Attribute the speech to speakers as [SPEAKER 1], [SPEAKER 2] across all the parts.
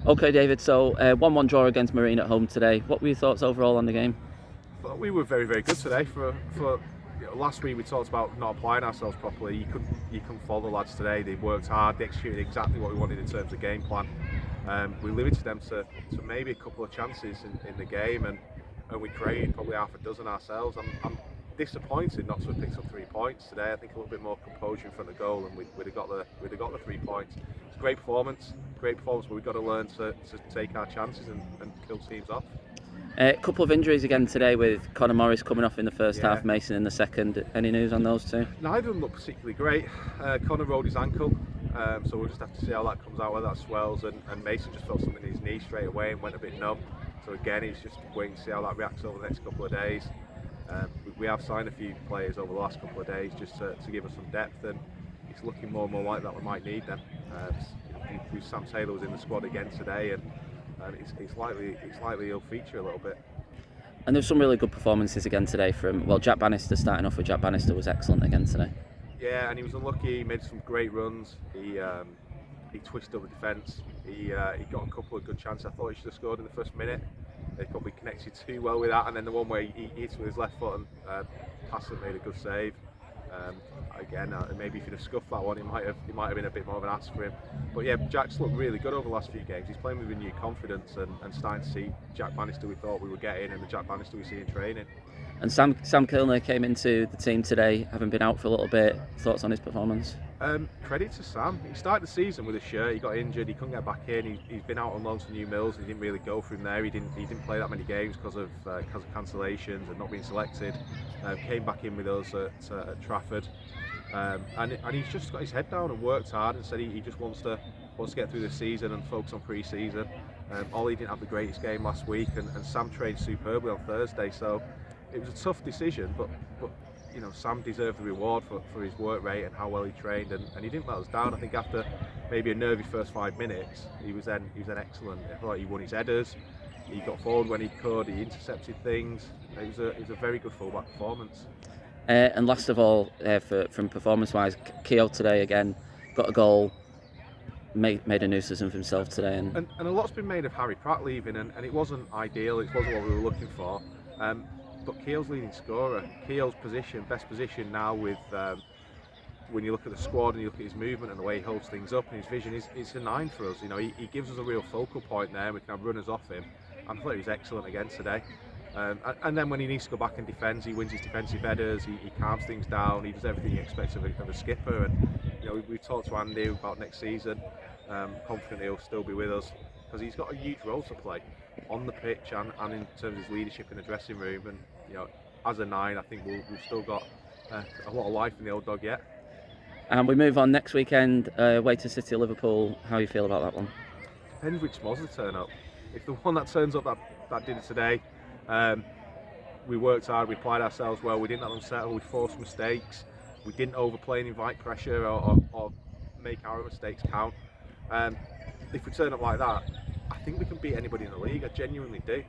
[SPEAKER 1] Okay, David, so 1-1 draw against Marine at home today. What were your thoughts overall on the game?
[SPEAKER 2] But we were very, very good today. Last week we talked about not applying ourselves properly. You couldn't follow the lads today. They worked hard. They executed exactly what we wanted in terms of game plan. We limited them to maybe a couple of chances in the game, and we created probably half a dozen ourselves. I'm disappointed not to have picked up 3 points today. I think a little bit more composure in front of goal, and we'd have got the 3 points. It's a great performance, but we've got to learn to take our chances and kill teams off.
[SPEAKER 1] A couple of injuries again today, with Conor Morris coming off in the first half, Mason in the second. Any news on those two?
[SPEAKER 2] Neither of them look particularly great. Conor rolled his ankle, so we'll just have to see how that comes out, whether that swells, and Mason just felt something in his knee straight away and went a bit numb. So again, he's just waiting to see how that reacts over the next couple of days. We have signed a few players over the last couple of days just to give us some depth, and it's looking more and more like that we might need them. Sam Taylor was in the squad again today, and it's likely he'll feature a little bit.
[SPEAKER 1] And there's some really good performances again today from, Jack Bannister. Starting off with Jack Bannister was excellent again today.
[SPEAKER 2] Yeah, and he was unlucky. He made some great runs. He twisted up the defence. He got a couple of good chances. I thought he should have scored in the first minute. They probably connected too well with that, and then the one where he hits with his left foot and Passer made a good save. Again, maybe if he'd have scuffed that one, it might have been a bit more of an ask for him. But yeah, Jack's looked really good over the last few games. He's playing with renewed confidence and starting to see Jack Bannister we thought we were getting, and the Jack Bannister we see in training.
[SPEAKER 1] And Sam Kilner came into the team today, having been out for a little bit. Thoughts on his performance?
[SPEAKER 2] Credit to Sam. He started the season with a shirt. He got injured. He couldn't get back in. He's been out on loan to New Mills. He didn't really go from there. He didn't play that many games because of cancellations and not being selected. Came back in with us at Trafford, and he's just got his head down and worked hard and said he just wants to get through the season and focus on pre-season. Ollie didn't have the greatest game last week, and Sam trained superbly on Thursday. So it was a tough decision, but you know, Sam deserved the reward for his work rate and how well he trained, and he didn't let us down. I think after maybe a nervy first 5 minutes, he was then excellent. I thought he won his headers, he got forward when he could, he intercepted things. It was a very good fullback performance.
[SPEAKER 1] And last of all, from performance-wise, Keogh today again got a goal, made a nuisance of himself today, and
[SPEAKER 2] a lot's been made of Harry Pratt leaving, and it wasn't ideal. It wasn't what we were looking for. But Keogh's leading scorer. Keogh's best position now with when you look at the squad and you look at his movement and the way he holds things up and his vision, it's a 9 for us. You know, he gives us a real focal point there. We can have runners off him. I thought he was excellent again today. And then when he needs to go back and defend, he wins his defensive headers. He calms things down. He does everything you expect of a skipper. And you know, we've talked to Andy about next season. Confident he'll still be with us because he's got a huge role to play on the pitch and in terms of his leadership in the dressing room. And you know, as a 9, I think we've still got a lot of life in the old dog yet.
[SPEAKER 1] And we move on next weekend, away to City of Liverpool. How do you feel about that one?
[SPEAKER 2] Depends which Mozza turn up. If the one that turns up that did it today, we worked hard, we applied ourselves well, we didn't let them settle, we forced mistakes, we didn't overplay and invite pressure or make our mistakes count. If we turn up like that, I think we can beat anybody in the league. I genuinely do.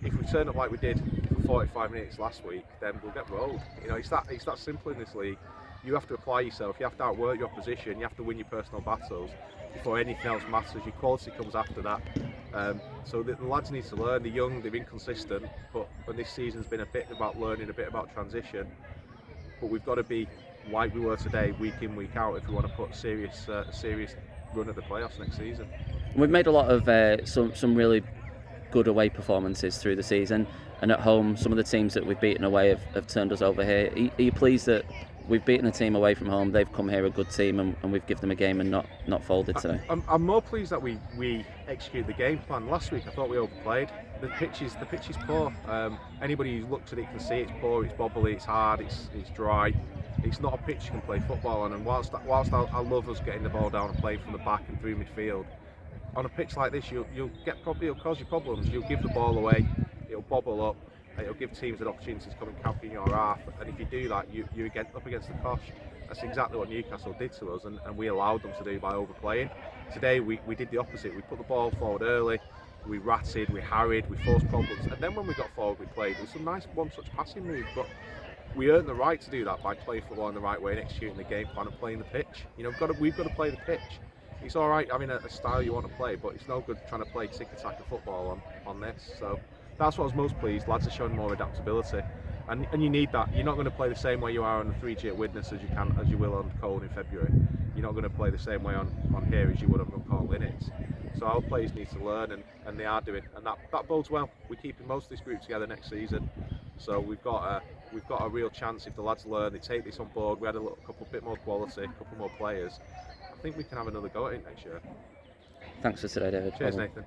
[SPEAKER 2] If we turn up like we did for 45 minutes last week, then we'll get rolled. You know, it's that simple in this league. You have to apply yourself, you have to outwork your opposition, you have to win your personal battles before anything else matters. Your quality comes after that. So the lads need to learn. They're young, they're inconsistent, but when this season's been a bit about learning, a bit about transition. But we've got to be like we were today, week in, week out, if we want to put serious run at the playoffs next season.
[SPEAKER 1] We've made a lot of some really good away performances through the season, and at home some of the teams that we've beaten away have turned us over here. Are you pleased that we've beaten a team away from home, they've come here a good team, and we've given them a game and not folded today?
[SPEAKER 2] I'm more pleased that we execute the game plan. Last week I thought we overplayed. The pitch is poor. Anybody who looks at it can see it's poor, it's bobbly, it's hard, it's dry. It's not a pitch you can play football on, and whilst I love us getting the ball down and playing from the back and through midfield, on a pitch like this it'll cause you problems. You'll give the ball away, it'll bobble up, it'll give teams an opportunity to come and camp in your half, and if you do that, you're up against the cosh. That's exactly what Newcastle did to us, and we allowed them to do by overplaying. Today we did the opposite. We put the ball forward early, we ratted, we harried, we forced problems, and then when we got forward we played with some nice one-touch passing moves, but we earned the right to do that by playing football in the right way and executing the game plan and playing the pitch. You know, we've got to play the pitch. it's all right having a style you want to play, but it's no good trying to play tiki-taka football on this. So that's what I was most pleased. Lads are showing more adaptability, and you need that. You're not going to play the same way you are on the 3G at Widnes as you will on Colne in February. You're not going to play the same way on here as you would have on Colne Linnets. So our players need to learn, and they are doing, and that bodes well. We're keeping most of this group together next season, so we've got a real chance if the lads learn, they take this on board. We had a bit more quality, a couple more players. I think we can have another go at it next year.
[SPEAKER 1] Thanks for today, David.
[SPEAKER 2] Cheers,
[SPEAKER 1] Bye-bye.
[SPEAKER 2] Nathan.